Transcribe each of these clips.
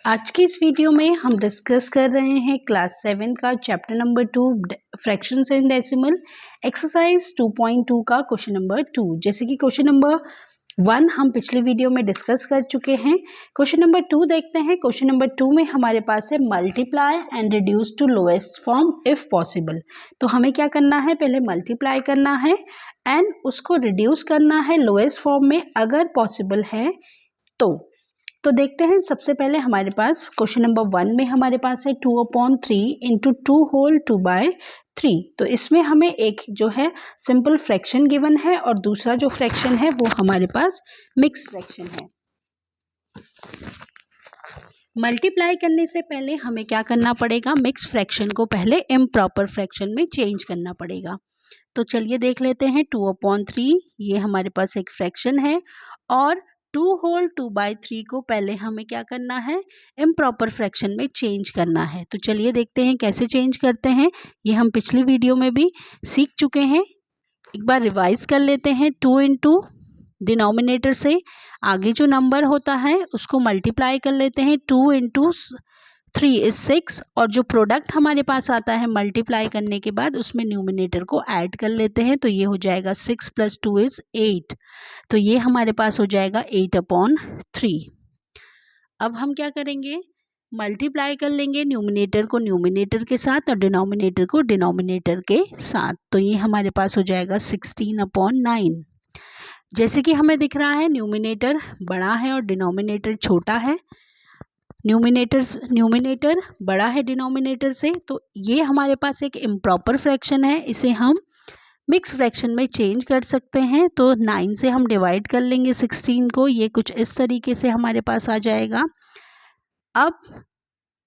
आज की इस वीडियो में हम डिस्कस कर रहे हैं क्लास 7 का chapter number 2 fractions and decimal exercise 2.2 का क्वेश्चन नंबर 2। जैसे कि क्वेश्चन नंबर 1 हम पिछले वीडियो में डिस्कस कर चुके हैं। क्वेश्चन नंबर 2 देखते हैं। क्वेश्चन नंबर 2 में हमारे पास है multiply and reduce to lowest form if possible. तो हमें क्या करना है, पहले मल्टीप्लाई करना है एंड उसको रिड्यूस करना है लोएस्ट फॉर्म में अगर पॉसिबल है तो देखते हैं। सबसे पहले हमारे पास क्वेश्चन नंबर 1 में हमारे पास है 2/3 इंटू 2/3। तो इसमें हमें एक जो है सिंपल फ्रैक्शन गिवन है और दूसरा जो फ्रैक्शन है वो हमारे पास मिक्स फ्रैक्शन है। मल्टीप्लाई करने से पहले हमें क्या करना पड़ेगा, मिक्स फ्रैक्शन को पहले इम्प्रॉपर फ्रैक्शन में चेंज करना पड़ेगा। तो चलिए देख लेते हैं। 2/3 ये हमारे पास एक फ्रैक्शन है और 2/3 को पहले हमें क्या करना है, इम्प्रॉपर फ्रैक्शन में चेंज करना है। तो चलिए देखते हैं कैसे चेंज करते हैं। ये हम पिछली वीडियो में भी सीख चुके हैं, एक बार रिवाइज कर लेते हैं। 2 इंटू डिनोमिनेटर से आगे जो नंबर होता है उसको मल्टीप्लाई कर लेते हैं। 2 इंटू 3 इज 6 और जो प्रोडक्ट हमारे पास आता है मल्टीप्लाई करने के बाद उसमें न्यूमिनेटर को ऐड कर लेते हैं। तो ये हो जाएगा 6 + 2 इज 8। तो ये हमारे पास हो जाएगा 8/3। अब हम क्या करेंगे, मल्टीप्लाई कर लेंगे न्यूमिनेटर को न्यूमिनेटर के साथ और डिनोमिनेटर को डिनोमिनेटर के साथ। तो ये हमारे पास हो जाएगा 16/9। जैसे कि हमें दिख रहा है न्यूमिनेटर बड़ा है और डिनोमिनेटर छोटा है। न्यूमिनेटर बड़ा है डिनोमिनेटर से, तो ये हमारे पास एक इम्प्रॉपर फ्रैक्शन है। इसे हम मिक्स फ्रैक्शन में चेंज कर सकते हैं। तो 9 से हम डिवाइड कर लेंगे 16 को, ये कुछ इस तरीके से हमारे पास आ जाएगा। अब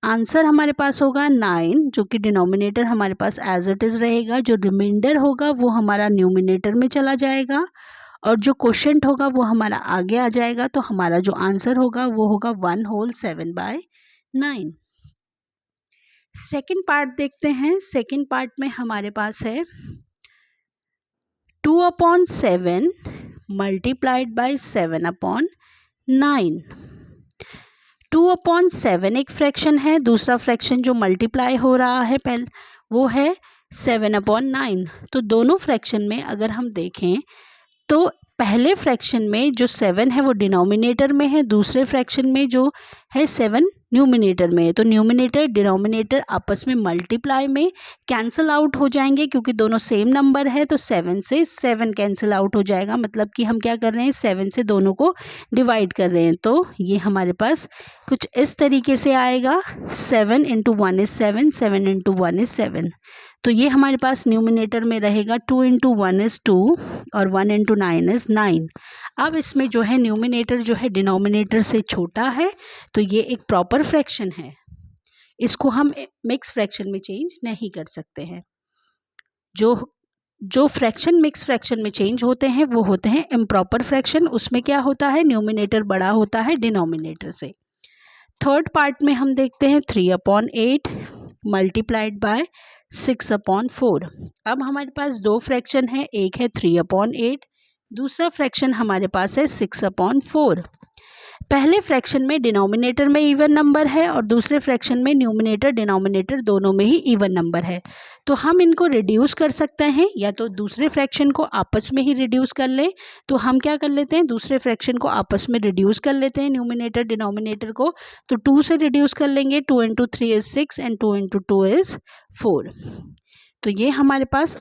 आंसर हमारे पास होगा 9, जो कि डिनोमिनेटर हमारे पास एज इट इज़ रहेगा। जो रिमाइंडर होगा वो हमारा न्यूमिनेटर में चला जाएगा और जो क्वोशंट होगा वो हमारा आगे आ जाएगा। तो हमारा जो आंसर होगा वो होगा 1/7/9। सेकेंड पार्ट देखते हैं। सेकेंड पार्ट में हमारे पास है 2/7 मल्टीप्लाइड बाई 7/9। 2/7 एक फ्रैक्शन है, दूसरा फ्रैक्शन जो मल्टीप्लाई हो रहा है पहले वो है 7/9। तो दोनों फ्रैक्शन में अगर हम देखें तो पहले फ्रैक्शन में जो 7 है वो डिनोमिनेटर में है, दूसरे फ्रैक्शन में जो है 7 न्यूमिनेटर में है। तो न्यूमिनेटर डिनोमिनेटर आपस में मल्टीप्लाई में कैंसिल आउट हो जाएंगे क्योंकि दोनों सेम नंबर है। तो 7 से 7 कैंसिल आउट हो जाएगा, मतलब कि हम क्या कर रहे हैं, 7 से दोनों को डिवाइड कर रहे हैं। तो ये हमारे पास कुछ इस तरीके से आएगा। 7 × 1 इज 7, 7 × 1 इज 7। तो ये हमारे पास न्यूमिनेटर में रहेगा 2 × 1 इज़ 2 और 1 × 9 इज़ 9। अब इसमें जो है न्यूमिनेटर जो है डिनोमिनेटर से छोटा है, तो ये एक प्रॉपर फ्रैक्शन है। इसको हम मिक्स फ्रैक्शन में चेंज नहीं कर सकते हैं। जो फ्रैक्शन मिक्स फ्रैक्शन में चेंज होते हैं वो होते हैं इम्प्रॉपर फ्रैक्शन। उसमें क्या होता है, न्यूमिनेटर बड़ा होता है डिनोमिनेटर से। थर्ड पार्ट में हम देखते हैं 3/8 मल्टीप्लाइड बाय 6/4। अब हमारे पास दो फ्रैक्शन है, एक है 3/8, दूसरा फ्रैक्शन हमारे पास है 6/4। पहले फ्रैक्शन में डिनोमिनेटर में इवन नंबर है और दूसरे फ्रैक्शन में न्यूमिनेटर डिनोमिनेटर दोनों में ही इवन नंबर है। तो हम इनको रिड्यूस कर सकते हैं, या तो दूसरे फ्रैक्शन को आपस में ही रिड्यूस कर लें। तो हम क्या कर लेते हैं, दूसरे फ्रैक्शन को आपस में रिड्यूस कर लेते हैं, न्यूमिनेटर डिनोमिनेटर को। तो 2 से रिड्यूस कर लेंगे, 2 × 3 इज 6 एंड 2 × 2 इज 4। तो ये हमारे पास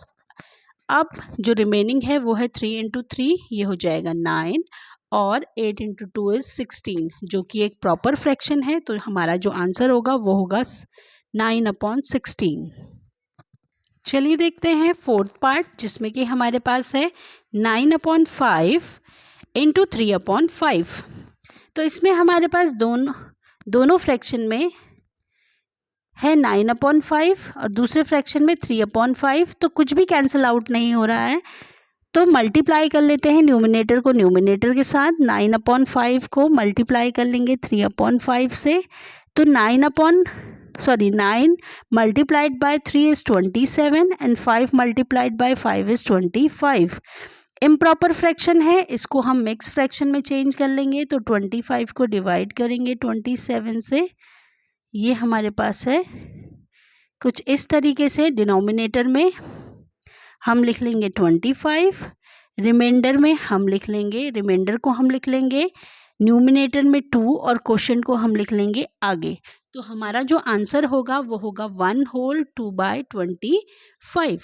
अब जो रिमेनिंग है वो है 3 × 3, ये हो जाएगा 9 और 8 × 2 इज 16, जो कि एक प्रॉपर फ्रैक्शन है। तो हमारा जो आंसर होगा वो होगा 9/16। चलिए देखते हैं फोर्थ पार्ट, जिसमें कि हमारे पास है 9/5 × 3/5। तो इसमें हमारे पास दोनों फ्रैक्शन में है 9/5 और दूसरे फ्रैक्शन में 3/5। तो कुछ भी कैंसिल आउट नहीं हो रहा है, तो मल्टीप्लाई कर लेते हैं न्यूमिनेटर को न्यूमिनेटर के साथ। 9/5 को मल्टीप्लाई कर लेंगे 3/5 से। तो 9 multiplied by 3 is 27 and 5 multiplied by 5 is 25। Improper fraction है, इसको हम मिक्स फ्रैक्शन में चेंज कर लेंगे। तो 25 को डिवाइड करेंगे 27 से, ये हमारे पास है कुछ इस तरीके से। डिनोमिनेटर में हम लिख लेंगे 25, रिमाइंडर में हम लिख लेंगे, रिमाइंडर को हम लिख लेंगे न्यूमिनेटर में 2 और क्वोशंट को हम लिख लेंगे आगे। तो हमारा जो आंसर होगा वो होगा 1 होल 2/25।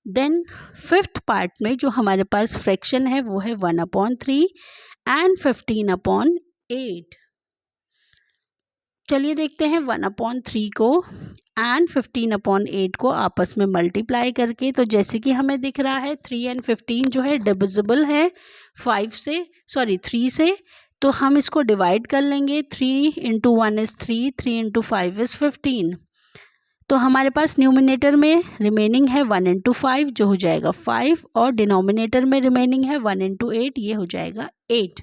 देन फिफ्थ पार्ट में जो हमारे पास फ्रैक्शन है वो है 1/3 एंड 15/8। चलिए देखते हैं 1/3 को एंड 15/8 को आपस में मल्टीप्लाई करके। तो जैसे कि हमें दिख रहा है 3 एंड 15 जो है डिविजिबल है 3 से, तो हम इसको डिवाइड कर लेंगे। 3 × 1 इज़ 3, 3 × 5 इज़ 15। तो हमारे पास न्यूमिनेटर में रिमेनिंग है 1 × 5 जो हो जाएगा 5, और डिनोमिनेटर में रिमेनिंग है 1 × 8, ये हो जाएगा 8।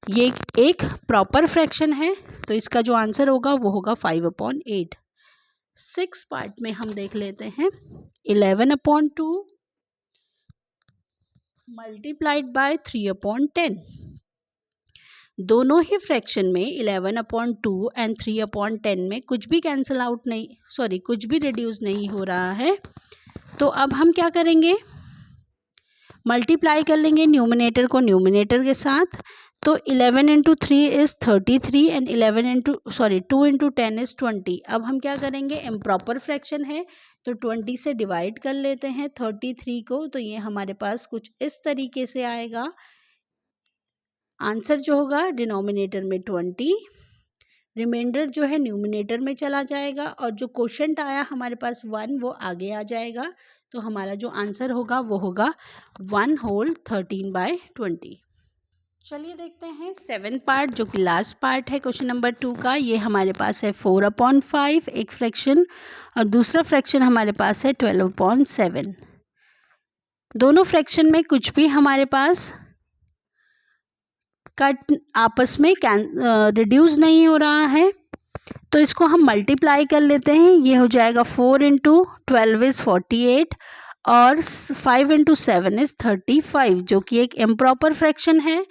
ये एक प्रॉपर फ्रैक्शन है, तो इसका जो आंसर होगा वो होगा 5/8। 6 पार्ट में हम देख लेते हैं 11/2 मल्टीप्लाइड बाय 3/10। दोनों ही फ्रैक्शन में 11/2 एंड 3/10 में कुछ भी कैंसिल आउट नहीं, कुछ भी रिड्यूस नहीं हो रहा है। तो अब हम क्या करेंगे, मल्टीप्लाई कर लेंगे न्यूमिनेटर को न्यूमिनेटर के साथ। तो 11 × 3 इज़ 33 एंड 2 × 10 इज़ 20। अब हम क्या करेंगे, इम्प्रॉपर फ्रैक्शन है तो 20 से डिवाइड कर लेते हैं 33 को। तो ये हमारे पास कुछ इस तरीके से आएगा। आंसर जो होगा डिनोमिनेटर में 20, रिमाइंडर जो है न्यूमिनेटर में चला जाएगा, और जो क्वोशंट आया हमारे पास 1 वो आगे आ जाएगा। तो हमारा जो आंसर होगा वो होगा 1 होल 13/20। चलिए देखते हैं 7 पार्ट जो कि लास्ट पार्ट है क्वेश्चन नंबर 2 का। ये हमारे पास है 4/5 एक फ्रैक्शन, और दूसरा फ्रैक्शन हमारे पास है 12/7। दोनों फ्रैक्शन में कुछ भी हमारे पास कट आपस में रिड्यूस नहीं हो रहा है, तो इसको हम मल्टीप्लाई कर लेते हैं। ये हो जाएगा 4 × 12 इज़ 48 और 5 × 7 इज़ 35, जो कि एक इम्प्रॉपर फ्रैक्शन है।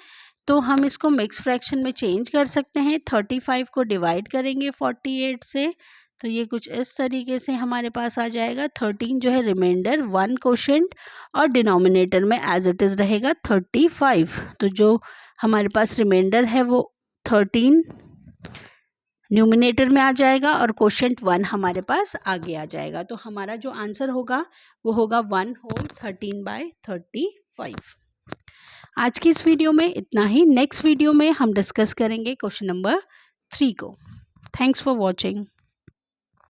तो हम इसको मिक्स फ्रैक्शन में चेंज कर सकते हैं। 35 को डिवाइड करेंगे 48 से, तो ये कुछ इस तरीके से हमारे पास आ जाएगा। 13 जो है रिमाइंडर, 1 क्वोशंट, और डिनोमिनेटर में एज इट इज़ रहेगा 35। तो जो हमारे पास रिमाइंडर है वो 13 न्यूमिनेटर में आ जाएगा, और क्वोशंट 1 हमारे पास आगे आ जाएगा। तो हमारा जो आंसर होगा वो होगा 1 होल 13/35। आज की इस वीडियो में इतना ही। नेक्स्ट वीडियो में हम डिस्कस करेंगे क्वेश्चन नंबर 3 को। Thanks for watching.